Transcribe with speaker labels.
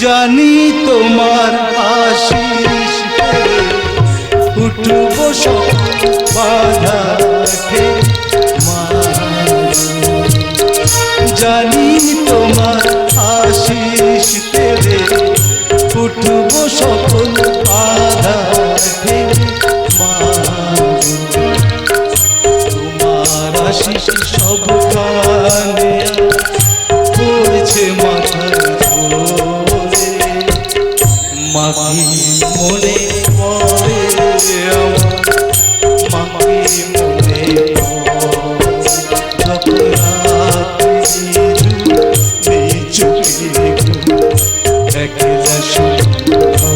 Speaker 1: জানি তোমার আশিস পেলে উঠব সব বাধা মা। জানি তোমার আশিস পেলে উঠব সকল বাধা মা। তোমার আশিস সবখানে পড়ছে মাথার ধরে। মাকে মনে পড়ে আমার, মাকে মনে পড়ে যখন রাত্রি চোখে একলা শুধু